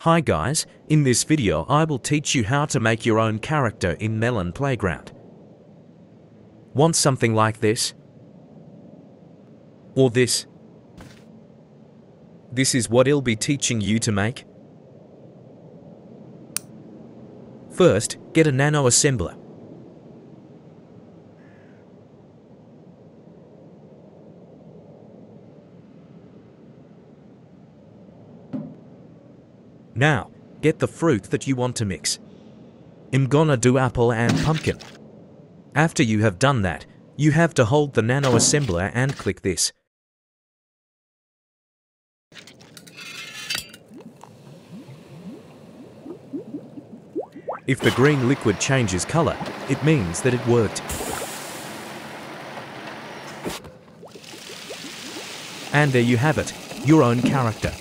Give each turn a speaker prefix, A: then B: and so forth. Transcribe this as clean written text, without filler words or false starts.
A: Hi guys, in this video I will teach you how to make your own character in Melon Playground. Want something like this? Or this? This is what I'll be teaching you to make. First, get a nano assembler. Now, get the fruit that you want to mix. I'm gonna do apple and pumpkin. After you have done that, you have to hold the nano assembler and click this. If the green liquid changes color, it means that it worked. And there you have it, your own character.